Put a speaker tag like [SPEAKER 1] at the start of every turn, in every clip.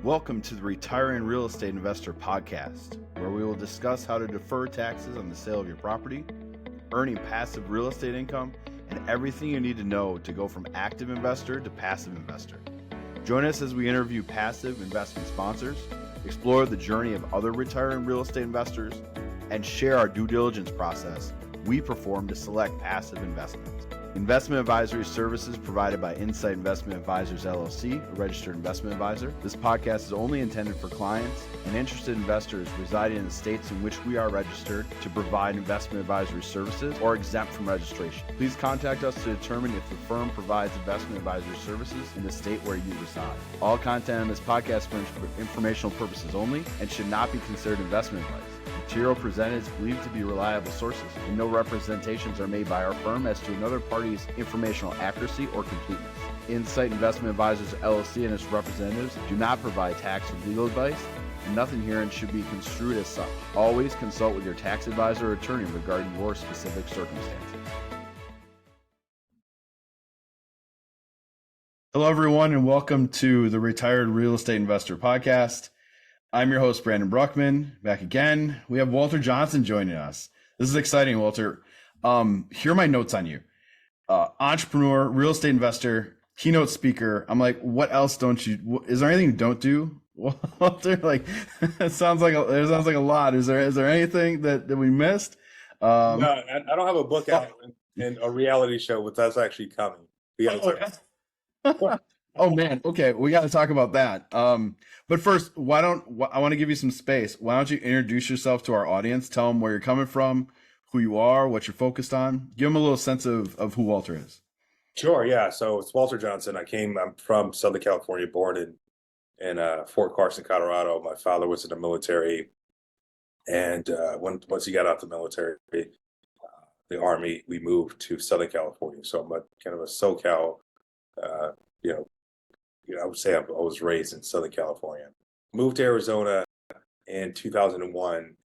[SPEAKER 1] Welcome to the Retiring Real Estate Investor podcast, where we will discuss how to defer taxes on the sale of your property, earning passive real estate income, and everything you need to know to go from active investor to passive investor. Join us as we interview passive investment sponsors, explore the journey of other retiring real estate investors, and share our due diligence process we perform to select passive investments. Investment advisory services provided by Insight Investment Advisors, LLC, a registered investment advisor. This podcast is only intended for clients and interested investors residing in the states in which we are registered to provide investment advisory services or exempt from registration. Please contact us to determine if the firm provides investment advisory services in the state where you reside. All content on this podcast is for informational purposes only and should not be considered investment advice. Material presented is believed to be reliable sources, and no representations are made by our firm as to another party's informational accuracy or completeness. Insight Investment Advisors, LLC and its representatives do not provide tax or legal advice, and nothing herein should be construed as such. Always consult with your tax advisor or attorney regarding your specific circumstances. Hello, everyone, and welcome to the Retired Real Estate Investor podcast. I'm your host, Brandon Bruckman, back again. We have Walter Johnson joining us. This is exciting, Walter. Here are my notes on you. Entrepreneur, real estate investor, keynote speaker. I'm like, what else don't you, is there anything you don't do? Walter, like, it sounds like a lot. Is there anything that we missed?
[SPEAKER 2] No, I don't have a book out and a reality show, but that's actually coming.
[SPEAKER 1] Oh man. Okay. We got to talk about that. But first, I want to give you some space. Why don't you introduce yourself to our audience? Tell them where you're coming from, who you are, what you're focused on. Give them a little sense of who Walter is.
[SPEAKER 2] Sure. Yeah. So it's Walter Johnson. I'm from Southern California, born in Fort Carson, Colorado. My father was in the military. And once he got out the military, the Army, we moved to Southern California. So I'm kind of a SoCal, I would say I was raised in Southern California. Moved to Arizona in 2001.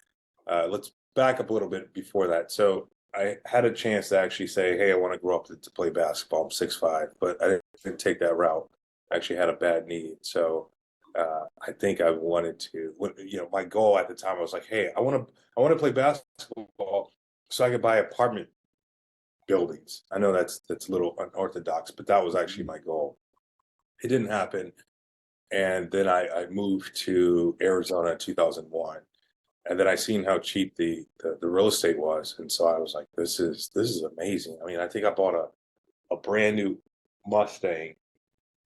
[SPEAKER 2] Let's back up a little bit before that. So I had a chance to actually say, hey, I want to grow up to play basketball. I'm 6'5", but I didn't take that route. I actually had a bad knee. So I think I wanted to, my goal at the time, I was like, hey, I want to play basketball so I could buy apartment buildings. I know that's a little unorthodox, but that was actually my goal. It didn't happen. And then I moved to Arizona in 2001. And then I seen how cheap the real estate was. And so I was like, this is amazing. I mean, I think I bought a brand new Mustang,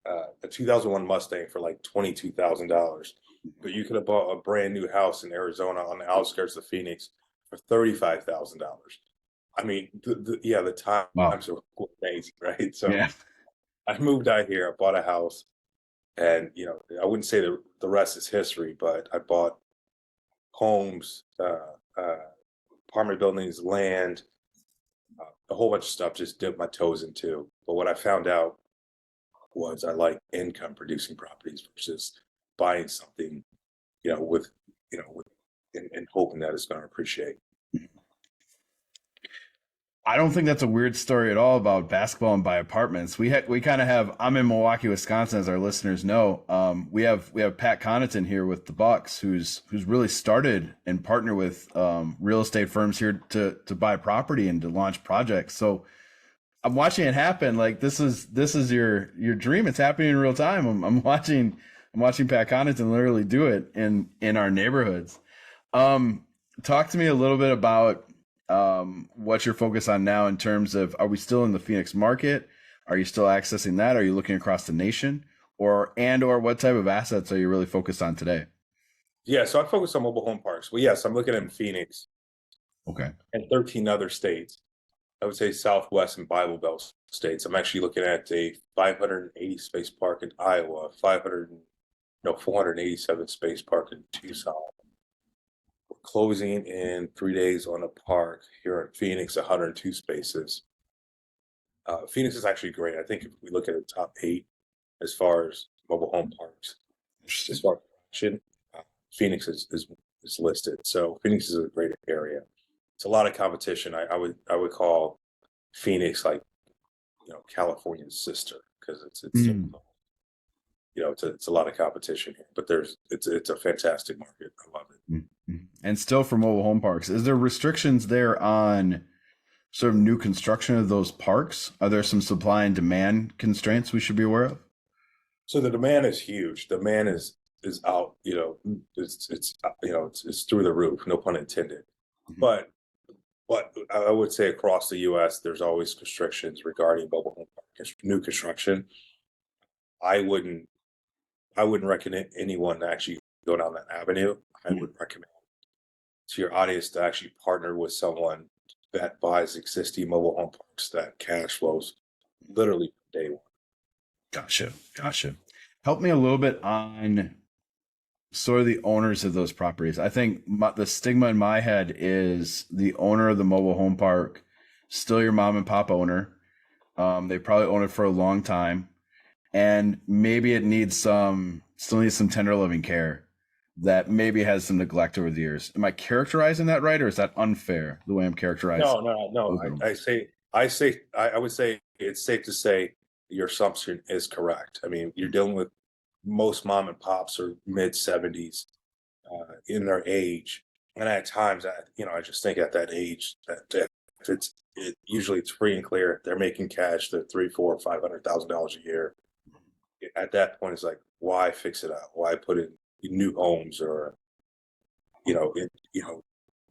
[SPEAKER 2] a 2001 Mustang for like $22,000. But you could have bought a brand new house in Arizona on the outskirts of Phoenix for $35,000. I mean, the times are amazing, right? So yeah. I moved out here, I bought a house, and, I wouldn't say the rest is history, but I bought homes, apartment buildings, land, a whole bunch of stuff, just dipped my toes into. But what I found out was I like income producing properties versus buying something, with hoping that it's going to appreciate.
[SPEAKER 1] I don't think that's a weird story at all about basketball and buy apartments. We kind of have. I'm in Milwaukee, Wisconsin, as our listeners know. We have Pat Connaughton here with the Bucks, who's really started and partnered with real estate firms here to buy property and to launch projects. So I'm watching it happen. Like this is your dream. It's happening in real time. I'm watching Pat Connaughton literally do it in our neighborhoods. Talk to me a little bit about what you're focused on now in terms of, are we still in the Phoenix market? Are you still accessing that? Are you looking across the nation, or what type of assets are you really focused on today?
[SPEAKER 2] Yeah, so I focus on mobile home parks. Well, yes, I'm looking at Phoenix.
[SPEAKER 1] Okay.
[SPEAKER 2] And 13 other states. I would say Southwest and Bible Belt states. I'm actually looking at a 580 space park in Iowa, 487 space park in Tucson. Closing in 3 days on a park here in Phoenix, 102 spaces. Phoenix is actually great. I think if we look at the top 8 as far as mobile home parks, as far as production, Phoenix is listed. So Phoenix is a great area. It's a lot of competition. I would call Phoenix like California's sister, because it's it's a lot of competition here, but it's a fantastic market. I love it.
[SPEAKER 1] Mm-hmm. And still for mobile home parks, is there restrictions there on sort of new construction of those parks? Are there some supply and demand constraints we should be aware of?
[SPEAKER 2] So the demand is huge. Demand is out, it's through the roof, no pun intended.
[SPEAKER 1] Mhm.
[SPEAKER 2] But I would say across the US, there's always restrictions regarding mobile home park new construction. I wouldn't I wouldn't recommend anyone to actually go down that avenue. I
[SPEAKER 1] Mhm.
[SPEAKER 2] would recommend to your audience to actually partner with someone that buys existing mobile home parks that cash flows literally from day one.
[SPEAKER 1] Gotcha. Gotcha. Help me a little bit on sort of the owners of those properties. I think the stigma in my head is the owner of the mobile home park, still your mom and pop owner. They probably own it for a long time, and maybe it still needs some tender loving care that maybe has some neglect over the years. Am I characterizing that right, or is that unfair the way I'm characterizing?
[SPEAKER 2] No. I would say it's safe to say your assumption is correct. I mean, you're dealing with most mom and pops are mid 70s in their age, and at times, I just think at that age that if usually it's free and clear. They're making cash. They're three, four, $500,000 a year. At that point, it's like, why fix it out? Why put in new homes or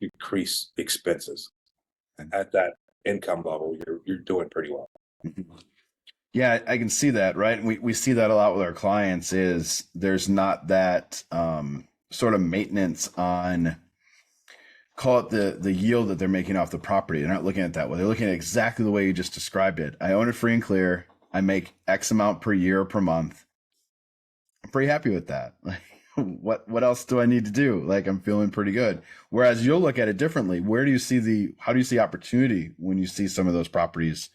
[SPEAKER 2] increase expenses? At that income level, you're doing pretty well.
[SPEAKER 1] Yeah, I can see that, right? We see that a lot with our clients is there's not that sort of maintenance on, call it the yield that they're making off the property. They're not looking at it that way. They're looking at it exactly the way you just described it. I own it free and clear. I make X amount per year or per month. I'm pretty happy with that. Like, what else do I need to do? Like, I'm feeling pretty good. Whereas you'll look at it differently. How do you see opportunity when you see some of those properties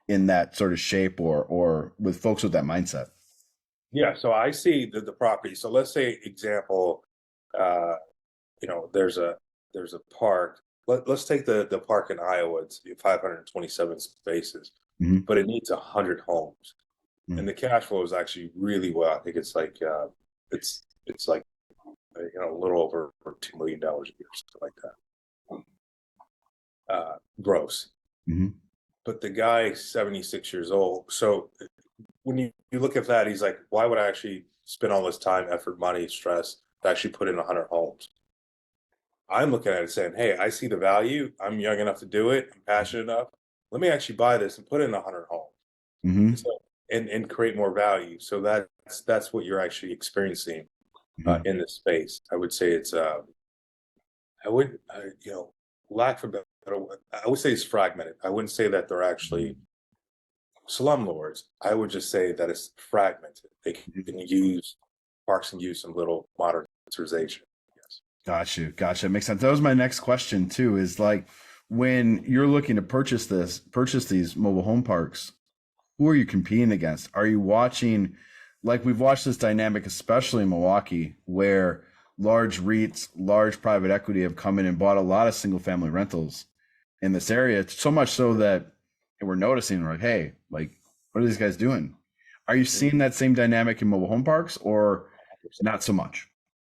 [SPEAKER 1] in that sort of shape or with folks with that mindset?
[SPEAKER 2] Yeah, so I see the property. So let's say example, uh, there's a park. Let's take the park in Iowa. It's 527 spaces,
[SPEAKER 1] Mm-hmm.
[SPEAKER 2] but it needs 100 homes,
[SPEAKER 1] Mm-hmm.
[SPEAKER 2] and the cash flow is actually really well. I think it's like it's like a little over $2 million a year, something like that, gross.
[SPEAKER 1] Mm-hmm.
[SPEAKER 2] But the guy's 76 years old. So when you look at that, he's like, why would I actually spend all this time, effort, money, stress to actually put in 100 homes? I'm looking at it saying, hey, I see the value. I'm young enough to do it. I'm passionate enough. Let me actually buy this and put in 100 homes.
[SPEAKER 1] Mm-hmm.
[SPEAKER 2] And so and create more value. So that's what you're actually experiencing
[SPEAKER 1] Mm-hmm.
[SPEAKER 2] in this space. I would say it's I would lack for better. I would say it's fragmented. I wouldn't say that they're actually slumlords. I would just say that it's fragmented. They can use parks and use some little modernization. Yes.
[SPEAKER 1] Gotcha. Makes sense. That was my next question too, is like when you're looking to purchase these mobile home parks, who are you competing against? Are you watching, like we've watched this dynamic, especially in Milwaukee, where large REITs, large private equity have come in and bought a lot of single family rentals in this area. It's so much so that we're noticing, we're like, hey, like, what are these guys doing? Are you seeing that same dynamic in mobile home parks or not so much?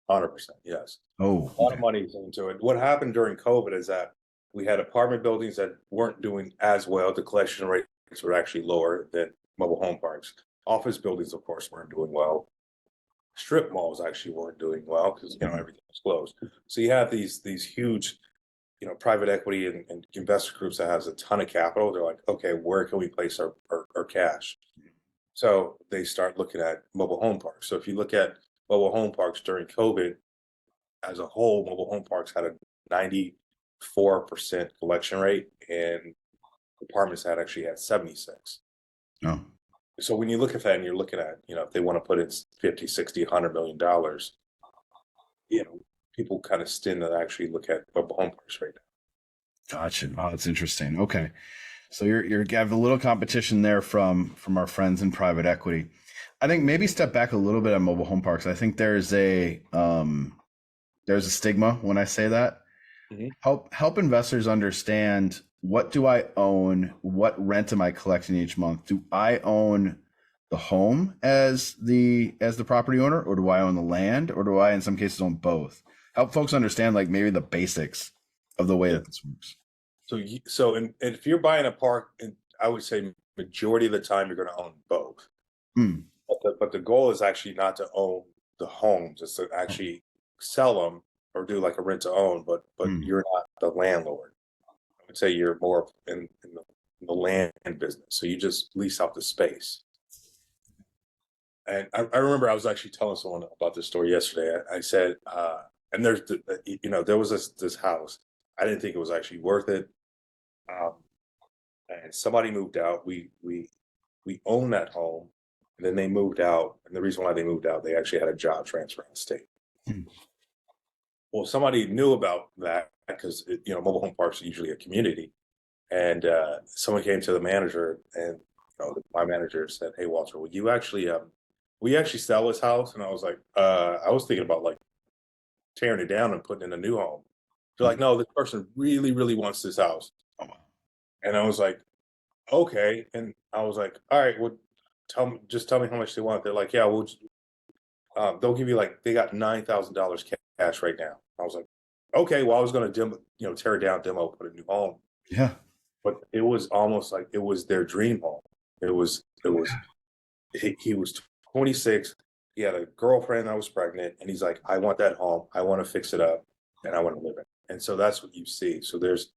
[SPEAKER 2] 100%. Yes.
[SPEAKER 1] Oh,
[SPEAKER 2] A lot of
[SPEAKER 1] okay.
[SPEAKER 2] money is into it. What happened during COVID is that we had apartment buildings that weren't doing as well. The collection rates were actually lower than mobile home parks. Office buildings, of course, weren't doing well. Strip malls actually weren't doing well because
[SPEAKER 1] Mhm.
[SPEAKER 2] everything was closed. So you have these huge private equity and investor groups that has a ton of capital. They're like, okay, where can we place our cash? So they start looking at mobile home parks. So if you look at mobile home parks during COVID as a whole, mobile home parks had a 94% collection rate, and apartments had actually had 76.
[SPEAKER 1] Oh,
[SPEAKER 2] So when you look at that and you're looking at, if they want to put in 50, 60, $100 million, you know, people kind of tend to actually look at mobile home parks right
[SPEAKER 1] gotcha. Oh, that's interesting. Okay. So you have a little competition there from our friends in private equity. I think maybe step back a little bit on mobile home parks. I think there's a stigma when I say that.
[SPEAKER 2] now.
[SPEAKER 1] Help investors understand, what do I own? What rent am I collecting each month? Do I own the home as the property owner, or do I own the land, or do I in some cases own both? Help folks understand like maybe the basics of the way
[SPEAKER 2] Yeah.
[SPEAKER 1] that this works.
[SPEAKER 2] And if you're buying a park, and I would say majority of the time you're going to own both.
[SPEAKER 1] Hmm.
[SPEAKER 2] But the goal is actually not to own the homes; it's to
[SPEAKER 1] Oh,
[SPEAKER 2] actually sell them or do like a rent to own. But
[SPEAKER 1] hmm.
[SPEAKER 2] you're not the landlord. I would say you're more in the land business. So you just lease out the space. And I remember I was actually telling someone about this story yesterday. I said, and there was this house. I didn't think it was actually worth it. Um, and somebody moved out. We own that home, and then they moved out. And the reason why they moved out, they actually had a job transfer in the state.
[SPEAKER 1] Hmm.
[SPEAKER 2] Well, somebody knew about that because mobile home parks are usually a community, and someone came to the manager, and my manager said, "Hey, Walter, will you actually sell this house?" And I was like, I was thinking about like tearing it down and putting in a new home. They're like, "No, this person really, really wants this house,"
[SPEAKER 1] Oh, wow.
[SPEAKER 2] and I was like, "Okay," and I was like, "All right, well, tell me how much they want." They're like, "Yeah, they'll give you like they got $9,000 cash right now." I was like, "Okay, well, I was going to tear it down, demo, put a new home."
[SPEAKER 1] Yeah.
[SPEAKER 2] But it was almost like it was their dream home. He was 26. He had a girlfriend that was pregnant, and he's like, I want that home. I want to fix it up, and I want to live in it. And so that's what you see. So there's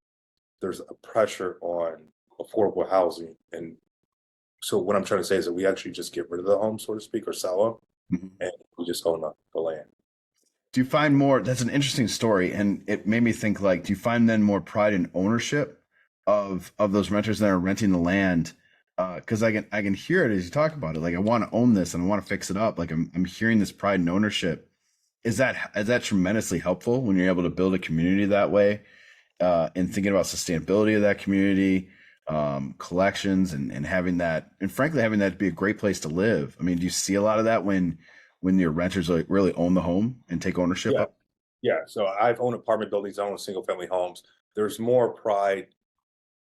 [SPEAKER 2] a pressure on affordable housing. And so what I'm trying to say is that we actually just get rid of the home, so to speak, or sell them,
[SPEAKER 1] Mhm.
[SPEAKER 2] and we just own the land.
[SPEAKER 1] Do you find more? That's an interesting story, and it made me think. Like, do you find then more pride in ownership of those renters that are renting the land? Because I can hear it as you talk about it. Like, I want to own this and I want to fix it up. Like, I'm hearing this pride in ownership. Is that tremendously helpful when you're able to build a community that way? And thinking about sustainability of that community, collections, and having that, and frankly, having that be a great place to live. I mean, do you see a lot of that when your renters like really own the home and take ownership
[SPEAKER 2] Yeah,
[SPEAKER 1] of?
[SPEAKER 2] yeah. So I've owned apartment buildings, I own single family homes. There's more pride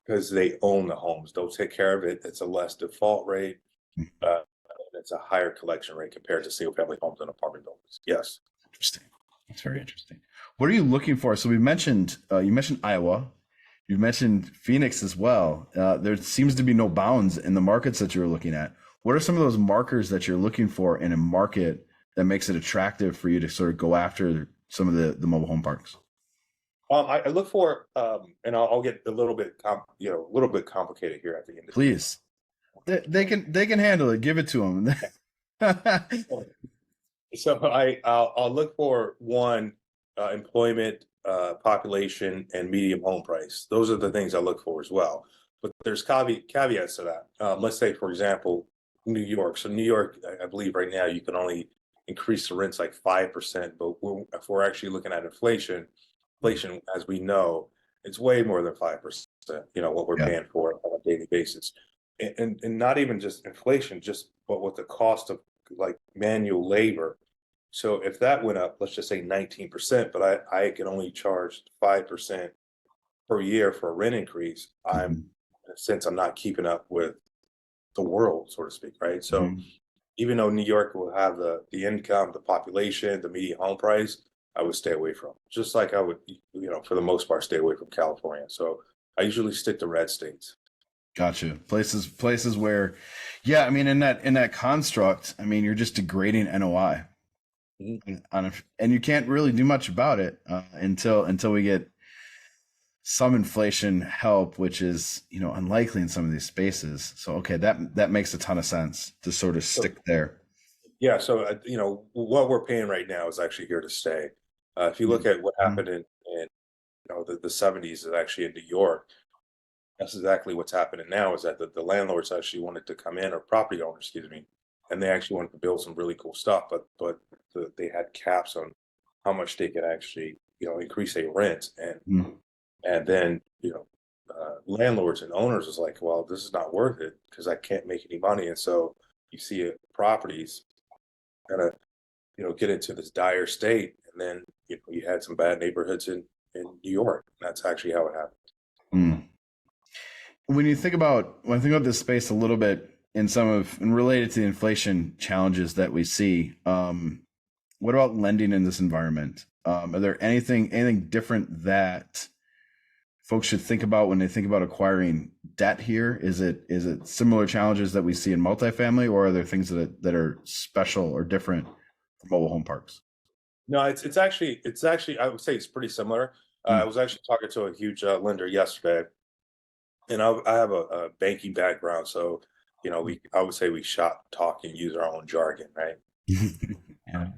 [SPEAKER 2] because they own the homes. They'll take care of it. It's a less default rate.
[SPEAKER 1] Hmm.
[SPEAKER 2] Uh, it's a higher collection rate compared to single family homes and apartment buildings. Yes.
[SPEAKER 1] Interesting. That's very interesting. What are you looking for? So we mentioned you mentioned Iowa, you mentioned Phoenix as well. There seems to be no bounds in the markets that you're looking at. What are some of those markers that you're looking for in a market that makes it attractive for you to sort of go after some of the mobile home parks?
[SPEAKER 2] I look for, and I'll get a little bit, a little bit complicated here at the end.
[SPEAKER 1] Please, they can handle it. Give it to them.
[SPEAKER 2] So I'll look for one, employment, population, and medium home price. Those are the things I look for as well. But there's caveats to that. Let's say, for example, New York. So New York, I believe right now you can only increase the rents like 5%. But if we're actually looking at inflation, as we know, it's way more than 5%. What we're
[SPEAKER 1] Yeah.
[SPEAKER 2] paying for on a daily basis, and not even just inflation, but with the cost of like manual labor. So if that went up, let's just say 19%, but I can only charge 5% per year for a rent increase.
[SPEAKER 1] Mhm.
[SPEAKER 2] Since I'm not keeping up with the world, so to speak, right? So
[SPEAKER 1] Mhm.
[SPEAKER 2] even though New York will have the income, the population, the median home price, I would stay away from. Just like I would, for the most part, stay away from California. So I usually stick to red states.
[SPEAKER 1] Gotcha. Places where, yeah, I mean, in that construct, I mean, you're just degrading NOI
[SPEAKER 2] Mhm.
[SPEAKER 1] and you can't really do much about it until we get some inflation help, which is unlikely in some of these spaces. So okay, that makes a ton of sense to sort of
[SPEAKER 2] So
[SPEAKER 1] stick there.
[SPEAKER 2] yeah, so what we're paying right now is actually here to stay. If you look at what
[SPEAKER 1] Mhm.
[SPEAKER 2] happened in the 70s, is actually in New York. That's exactly what's happening now. Is that the landlords actually wanted to come in, or property owners, excuse me, and they actually wanted to build some really cool stuff, but they had caps on how much they could actually increase their rent,
[SPEAKER 1] Mhm.
[SPEAKER 2] and then landlords and owners was like, well, this is not worth it because I can't make any money, and so you see properties kind of get into this dire state, and then you had some bad neighborhoods in New York. That's actually how it happened.
[SPEAKER 1] Mm. When I think about this space a little bit, and related to the inflation challenges that we see, what about lending in this environment? Are there anything different that folks should think about when they think about acquiring debt here? Is it similar challenges that we see in multifamily, or are there things that are special or different for mobile home parks?
[SPEAKER 2] No, it's actually I would say it's pretty similar. I
[SPEAKER 1] Mm,
[SPEAKER 2] was actually talking to a huge lender yesterday, and I have a banking background, so I would say we shop, talk, and use our own jargon, right?
[SPEAKER 1] mm. Yeah.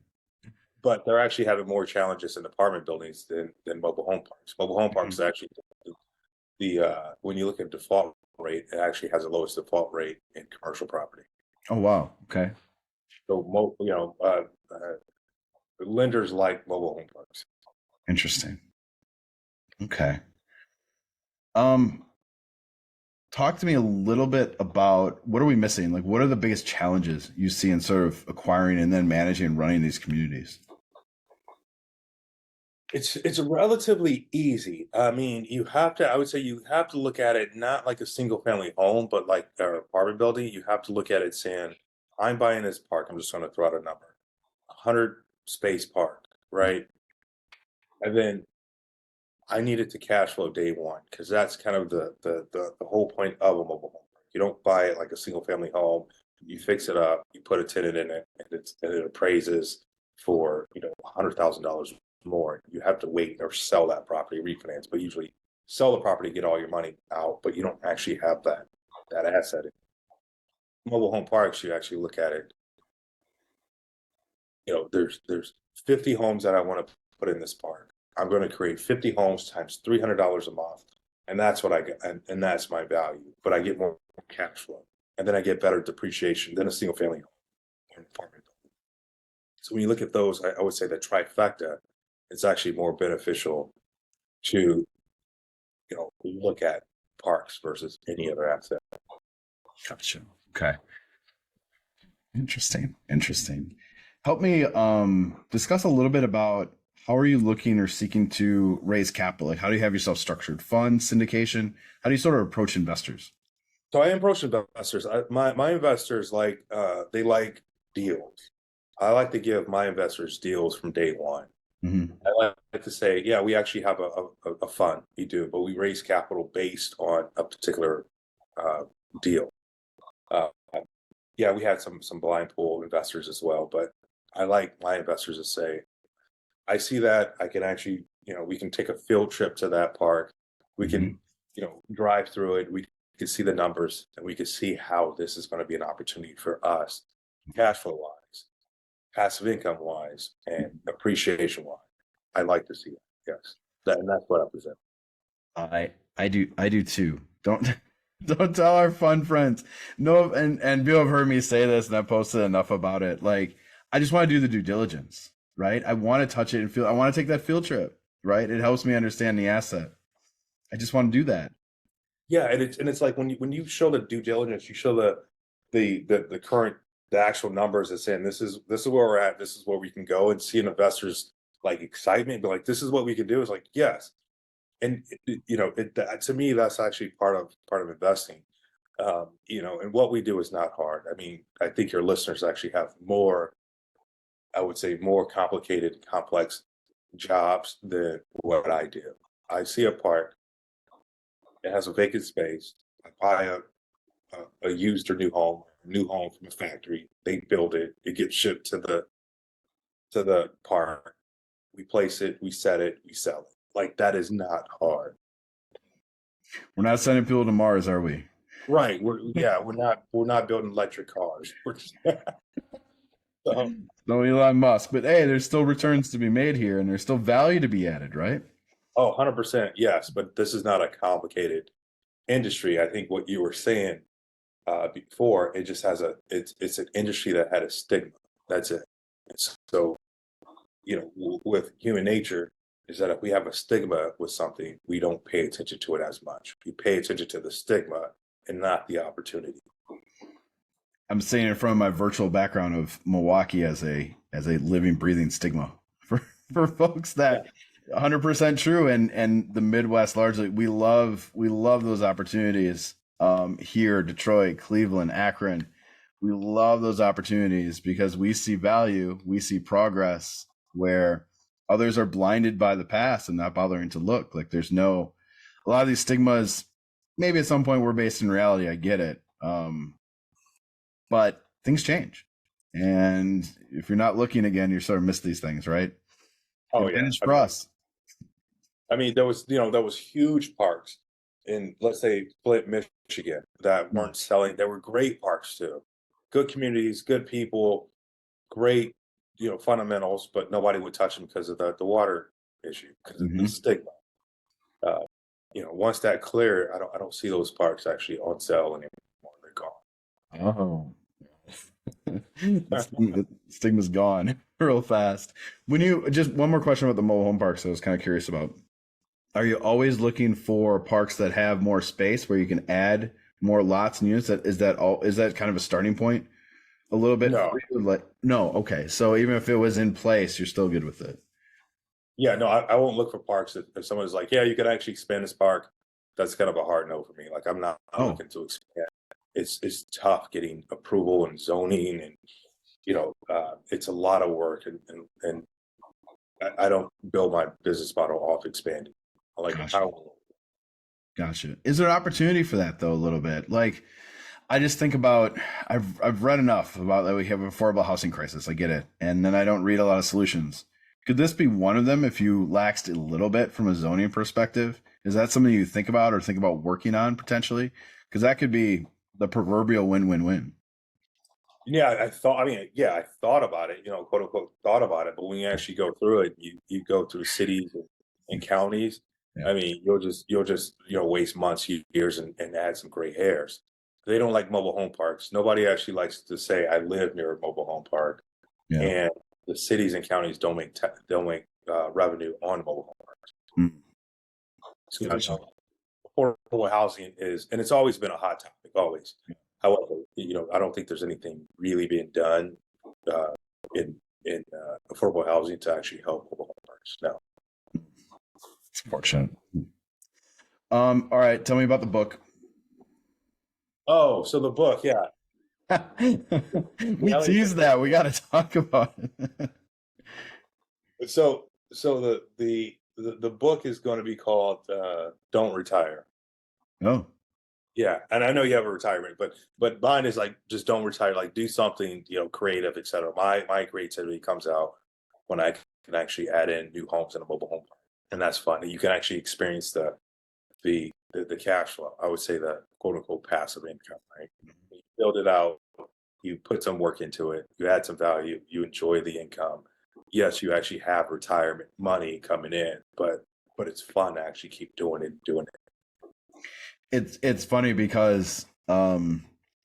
[SPEAKER 2] But they're actually having more challenges in apartment buildings than mobile home parks. Mobile home parks
[SPEAKER 1] Mhm.
[SPEAKER 2] actually the when you look at default rate, it actually has the lowest default rate in commercial property.
[SPEAKER 1] Oh wow. Okay.
[SPEAKER 2] So lenders like mobile home parks.
[SPEAKER 1] Interesting. Okay. Um, Talk to me a little bit about what are we missing? Like, what are the biggest challenges you see in sort of acquiring and then managing and running these communities?
[SPEAKER 2] It's relatively easy. I mean, I would say you have to look at it not like a single family home, but like an apartment building. You have to look at it saying, I'm buying this park. I'm just going to throw out a number, 100 space park, right? And then I need it to cash flow day one because that's kind of the whole point of a mobile home park. You don't buy it like a single family home. You fix it up, you put a tenant in it, and it appraises for $100,000 more. You have to wait or sell that property, refinance, but usually sell the property, get all your money out, but you don't actually have that asset. Mobile home parks, you actually look at it. There's 50 homes that I want to put in this park. I'm going to create 50 homes times $300 a month, and that's what I get, and that's my value. But I get more cash flow, and then I get better depreciation than a single family home or an apartment. So when you look at those, I would say the trifecta is actually more beneficial to look at parks versus any other asset.
[SPEAKER 1] Gotcha. Okay. Interesting. Interesting. Help me discuss a little bit about how are you looking or seeking to raise capital? Like, how do you have yourself structured? Fund, syndication? How do you sort of approach investors?
[SPEAKER 2] So I approach investors. My investors they like deals. I like to give my investors deals from day one.
[SPEAKER 1] Hmm.
[SPEAKER 2] I like to say, yeah, we actually have a fund. We do, but we raise capital based on a particular uh, deal. Uh, yeah, we had some blind pool investors as well, but I like my investors to say, I see that I can actually, we can take a field trip to that park. We
[SPEAKER 1] Hmm.
[SPEAKER 2] can, drive through it. We can see the numbers and we can see how this is going to be an opportunity for us, cash flow wise, passive income wise, and appreciation wise. I like to see it. Yes. And that's what I present.
[SPEAKER 1] I do too. Don't don't tell our fun friends. No, and people have heard me say this, and I've posted enough about it. Like, I just want to do the due diligence, right? I want to touch it and feel. I want to take that field trip, right? It helps me understand the asset. I just want to do that.
[SPEAKER 2] Yeah, and it's like when you show the due diligence, you show the current the actual numbers and saying this is where we're at, this is where we can go, and see an investor's like excitement, be like, this is what we can do. It's like, yes. And to me, that's actually part of investing. And what we do is not hard. I mean, I think your listeners actually have more, I would say, more complicated, complex jobs than what I do. I see a park, it has a vacant space. I buy a used or new home from a factory. They build it. It gets shipped to the park. We place it. We set it. We sell it. Like that is not hard.
[SPEAKER 1] We're not sending people to Mars, are we?
[SPEAKER 2] Right. We're not building electric cars. So,
[SPEAKER 1] No Elon Musk, but hey, there's still returns to be made here, and there's still value to be added, right?
[SPEAKER 2] oh, 100% yes, but this is not a complicated industry. I think what you were saying before, it just it's an industry that had a stigma. That's it. So with human nature is that if we have a stigma with something, we don't pay attention to it as much. We pay attention to the stigma and not the opportunity.
[SPEAKER 1] I'm saying it from my virtual background of Milwaukee as a living, breathing stigma for folks
[SPEAKER 2] Yeah.
[SPEAKER 1] that 100% true, and the Midwest largely we love those opportunities here, Detroit, Cleveland, Akron. We love those opportunities because we see value, we see progress where others are blinded by the past and not bothering to look. Like there's no, a lot of these stigmas, maybe at some point we're based in reality. I get it. But things change. And if you're not looking again, you sort of miss these things, right?
[SPEAKER 2] Oh yeah.
[SPEAKER 1] Advantage for us.
[SPEAKER 2] I mean, there was huge parks in, let's say, Flint, Michigan, that weren't selling. There were great parks too, good communities, good people, great, fundamentals, but nobody would touch them because of the water issue, because of the stigma. Uh, once that cleared, I don't see those parks actually on sale anymore. They're
[SPEAKER 1] Oh. The stigma's gone real fast. When you just one more question about the mobile home parks I was kind of curious about. Are you always looking for parks that have more space where you can add more lots and units? Is that kind of a starting point a little bit
[SPEAKER 2] No.
[SPEAKER 1] for you? Like no, okay. So even if it was in place, you're still good with it.
[SPEAKER 2] Yeah, no, I won't look for parks if someone's like, yeah, you could actually expand this park. That's kind of a hard no for me. Like I'm not
[SPEAKER 1] Oh,
[SPEAKER 2] looking to expand. It's tough getting approval and zoning, and it's a lot of work, and I don't build my business model off expanding. I like
[SPEAKER 1] gotcha.
[SPEAKER 2] how.
[SPEAKER 1] Gotcha. Is there an opportunity for that though, a little bit? Like I just think about I've read enough about that we have an affordable housing crisis. I get it. And then I don't read a lot of solutions. Could this be one of them if you laxed a little bit from a zoning perspective? Is that something you think about or think about working on potentially? Because that could be the proverbial win-win-win.
[SPEAKER 2] Yeah, I thought about it, quote unquote, thought about it. But when you actually go through it, you go through cities and counties.
[SPEAKER 1] Yeah.
[SPEAKER 2] I mean, you'll just waste months, years, and add some gray hairs. They don't like mobile home parks. Nobody actually likes to say I live near a mobile home park,
[SPEAKER 1] Yeah.
[SPEAKER 2] and the cities and counties don't make revenue on mobile home parks.
[SPEAKER 1] Mm.
[SPEAKER 2] So
[SPEAKER 1] Gotcha.
[SPEAKER 2] affordable housing is, and it's always been a hot topic, always. However, I don't think there's anything really being done uh, in affordable housing to actually help mobile home parks. No.
[SPEAKER 1] It's fortunate. All right. Tell me about the book.
[SPEAKER 2] Oh, so the book, yeah.
[SPEAKER 1] We teased that. We got to talk about it.
[SPEAKER 2] So the book is going to be called "Don't Retire."
[SPEAKER 1] Oh,
[SPEAKER 2] Yeah, and I know you have a retirement, but mine is like just don't retire. Like do something creative, etc. My creativity comes out when I can actually add in new homes in a mobile home park, and that's fun. You can actually experience the cash flow. I would say the quote unquote passive income. Right, you build it out, you put some work into it, you add some value, you enjoy the income. Yes, you actually have retirement money coming in, but it's fun to actually keep doing it.
[SPEAKER 1] it's funny because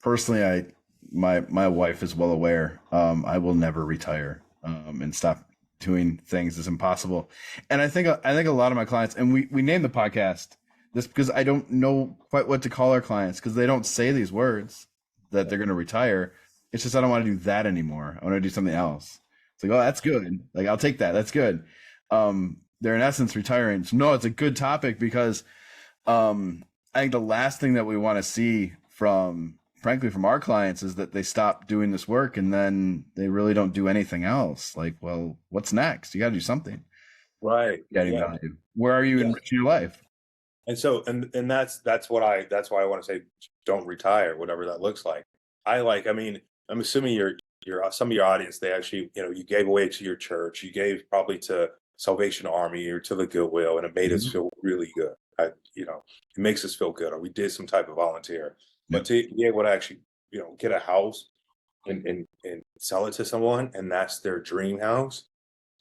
[SPEAKER 1] personally my wife is well aware I will never retire and stop doing things is impossible. And I think a lot of my clients, and we named the podcast this because I don't know quite what to call our clients because they don't say these words that they're going to retire. It's just I don't want to do that anymore. I want to do something else. It's like, oh, that's good. Like I'll take that. That's good. They're in essence retiring. So no, it's a good topic because I think the last thing that we want to see frankly, from our clients is that they stop doing this work and then they really don't do anything else. Like, well, what's next? You got to do something.
[SPEAKER 2] Right.
[SPEAKER 1] Getting
[SPEAKER 2] Yeah.
[SPEAKER 1] value. Where are you
[SPEAKER 2] Yeah.
[SPEAKER 1] enriching your life?
[SPEAKER 2] And so and that's why I want to say don't retire, whatever that looks like. I mean, I'm assuming your some of your audience, they actually, you gave away to your church, you gave probably to Salvation Army or to the Goodwill, and it made us
[SPEAKER 1] Mhm.
[SPEAKER 2] feel really good. It makes us feel good, or we did some type of volunteer. But
[SPEAKER 1] Yep.
[SPEAKER 2] to be able to actually, get a house and sell it to someone, and that's their dream house,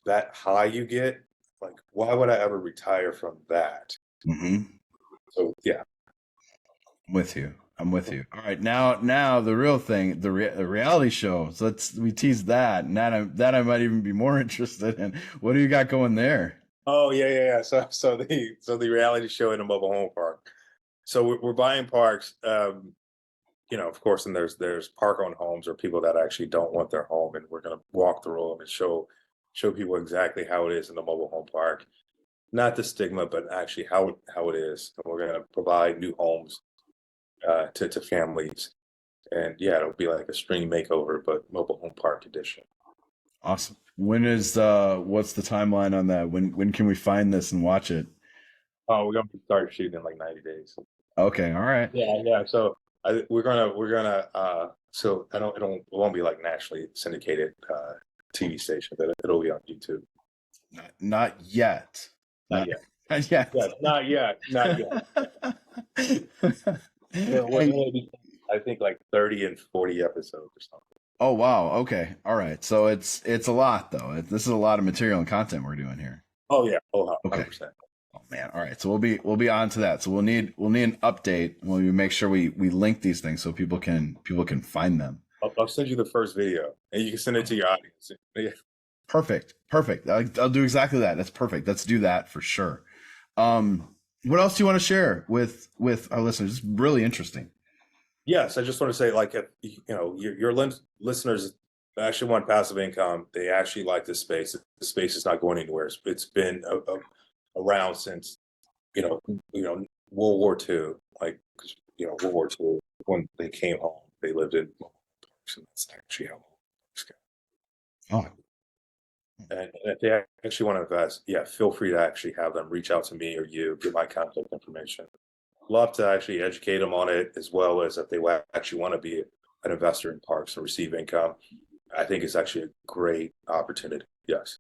[SPEAKER 2] that high you get, like, why would I ever retire from that?
[SPEAKER 1] Mm-hmm.
[SPEAKER 2] So yeah.
[SPEAKER 1] I'm with you. I'm with you. All right, now the real thing, the reality show. So we tease that, and that I might even be more interested in. What do you got going there?
[SPEAKER 2] Oh yeah. So the reality show in a mobile home park. So we're buying parks, of course, and there's park owned homes or people that actually don't want their home, and we're gonna walk through them and show people exactly how it is in the mobile home park. Not the stigma, but actually how it is. And we're gonna provide new homes to families. And yeah, it'll be like a spring makeover, but mobile home park edition.
[SPEAKER 1] Awesome. When is what's the timeline on that? When can we find this and watch it?
[SPEAKER 2] Oh, we're gonna start shooting in like 90 days.
[SPEAKER 1] Okay, all right.
[SPEAKER 2] Yeah. So we're gonna so it won't be like nationally syndicated TV station, but it'll be on YouTube.
[SPEAKER 1] Not yet.
[SPEAKER 2] Not yet.
[SPEAKER 1] Not yet.
[SPEAKER 2] Yeah, not yet. Not yet. It'll be, I think like 30 and 40 episodes or something.
[SPEAKER 1] Oh wow. Okay. All right. So it's a lot though. This is a lot of material and content we're doing here.
[SPEAKER 2] Oh yeah. Oh, 100%.
[SPEAKER 1] Okay. Oh man. All right. So we'll be on to that. So we'll need an update when we make sure we link these things so people can find them.
[SPEAKER 2] I'll send you the first video and you can send it to your audience. Yeah.
[SPEAKER 1] Perfect. I'll do exactly that. That's perfect. Let's do that for sure. What else do you want to share with our listeners? It's really interesting.
[SPEAKER 2] Yes, I just want to say, like, if your listeners actually want passive income, they actually like this space. The space is not going anywhere. It's been around since World War II. Like, World War II, when they came home, they lived in parks, and that's actually how parks go.
[SPEAKER 1] Oh.
[SPEAKER 2] And if they actually want to invest, yeah, feel free to actually have them reach out to me or you, get my contact information. Love to actually educate them on it, as well as if they actually want to be an investor in parks and receive income. I think it's actually a great opportunity. Yes.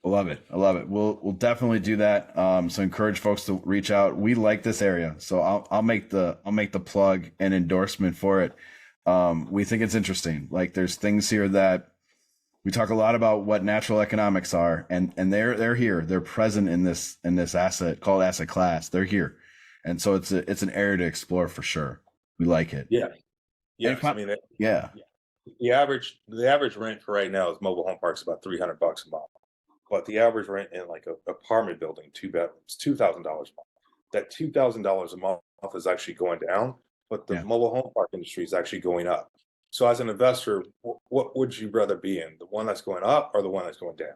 [SPEAKER 1] I love it. We'll definitely do that. So encourage folks to reach out. We like this area, so I'll make the plug and endorsement for it. We think it's interesting. Like, there's things here that we talk a lot about what natural economics are, and they're here. They're present in this asset called asset class. They're here, and so it's an area to explore for sure. We like it.
[SPEAKER 2] Yeah. Yes.
[SPEAKER 1] Yeah.
[SPEAKER 2] The average rent for right now is mobile home parks about $300 a month, but the average rent in like a apartment building, 2 bedrooms, $2,000 a month. That $2,000 a month is actually going down, but the mobile home park industry is actually going up. So as an investor, what would you rather be in? The one that's going up or the one that's going down?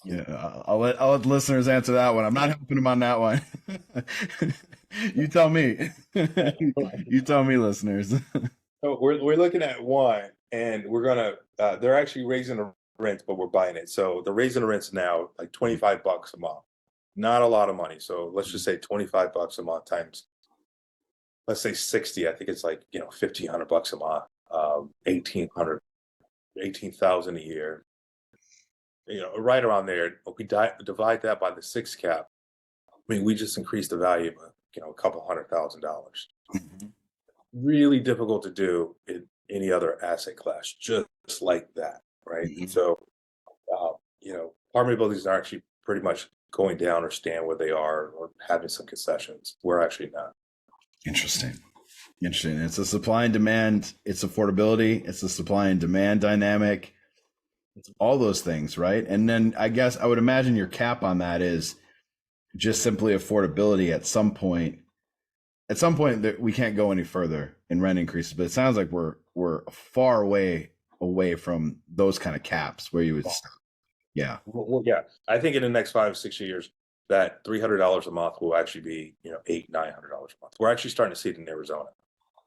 [SPEAKER 1] Yeah, I'll let listeners answer that one. I'm not helping them on that one. You tell me. You tell me, listeners.
[SPEAKER 2] So we're looking at one, and we're gonna they're actually raising the rent, but we're buying it. So the raising the rent's now like $25 a month. Not a lot of money. So let's just say $25 a month times, let's say 60. I think it's like $1,500 a month, 18,000 a year. Right around there. We divide that by the 6 cap. I mean, we just increased the value of a couple $100,000.
[SPEAKER 1] Mm-hmm.
[SPEAKER 2] Really difficult to do in any other asset class, just like that, right?
[SPEAKER 1] Mm-hmm.
[SPEAKER 2] So, apartment buildings are actually pretty much going down or staying where they are or having some concessions. We're actually not.
[SPEAKER 1] Interesting. It's a supply and demand. It's affordability. It's a supply and demand dynamic. It's all those things, right? And then I guess I would imagine your cap on that is just simply affordability. At some point that we can't go any further in rent increases, but it sounds like we're far away from those kind of caps where you would stop. Yeah.
[SPEAKER 2] Well, yeah. I think in the next 5 or 6 years, that $300 a month will actually be, $800-900 a month. We're actually starting to see it in Arizona.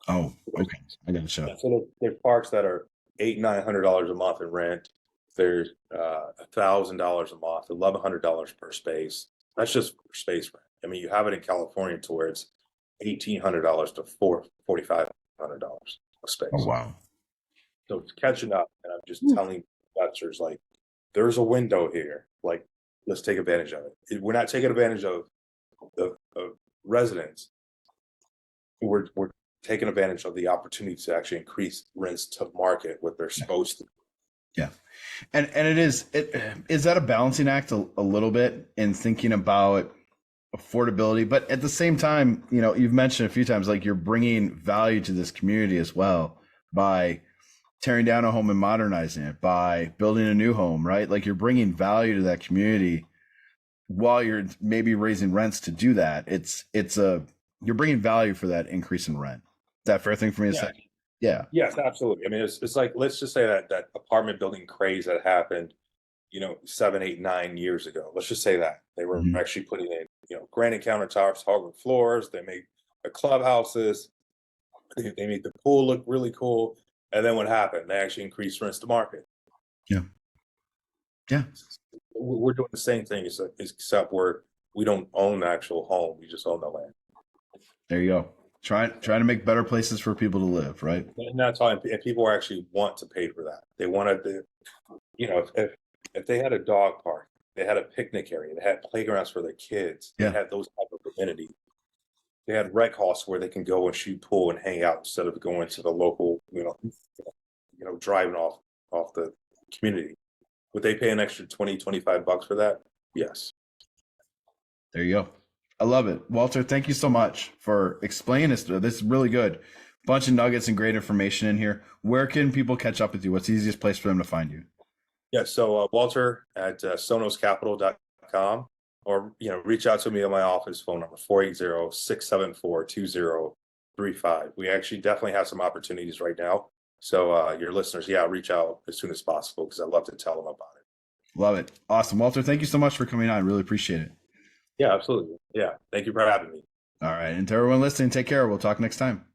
[SPEAKER 1] Oh, okay. I got to show.
[SPEAKER 2] So there's parks that are $800-900 a month in rent. There's $1,000 a month, $1,100 per space. That's just for space rent. I mean, you have it in California to where it's $1,800 to $4,500 a space.
[SPEAKER 1] Oh wow!
[SPEAKER 2] So it's catching up, and I'm just telling investors, like, there's a window here. Like, let's take advantage of it. We're not taking advantage of the residents. We're taking advantage of the opportunity to actually increase rents to market what they're supposed to.
[SPEAKER 1] Yeah. And it is that a balancing act a little bit in thinking about affordability, but at the same time, you've mentioned a few times, like, you're bringing value to this community as well by tearing down a home and modernizing it, by building a new home, right? Like, you're bringing value to that community while you're maybe raising rents to do that. You're bringing value for that increase in rent. Is that a fair thing for me to say? Yeah.
[SPEAKER 2] Yes, absolutely. I mean, it's like, let's just say that apartment building craze that happened 7, 8, 9 years ago. Let's just say that they were
[SPEAKER 1] Mhm.
[SPEAKER 2] actually putting in, granite countertops, hardwood floors. They made the clubhouses. They made the pool look really cool. And then what happened? They actually increased rents to market.
[SPEAKER 1] Yeah. Yeah.
[SPEAKER 2] We're doing the same thing, except we don't own the actual home. We just own the land.
[SPEAKER 1] There you go. Trying to make better places for people to live, right?
[SPEAKER 2] And that's all. And people actually want to pay for that. They wanted to, if they had a dog park, they had a picnic area, they had playgrounds for their kids, they
[SPEAKER 1] Yeah.
[SPEAKER 2] had those type of amenities. They had rec halls where they can go and shoot pool and hang out instead of going to the local, driving off the community. Would they pay an extra 20, 25 bucks for that? Yes.
[SPEAKER 1] There you go. I love it. Walter, thank you so much for explaining this. This is really good. Bunch of nuggets and great information in here. Where can people catch up with you? What's the easiest place for them to find you?
[SPEAKER 2] Yeah. So Walter at sonoscapital.com, or, reach out to me on my office phone number, 480-674-2035. We actually definitely have some opportunities right now. So your listeners, reach out as soon as possible, because I'd love to tell them about it.
[SPEAKER 1] Love it. Awesome. Walter, thank you so much for coming on. Really appreciate it.
[SPEAKER 2] Yeah, absolutely. Yeah. Thank you for having me.
[SPEAKER 1] All right. And to everyone listening, take care. We'll talk next time.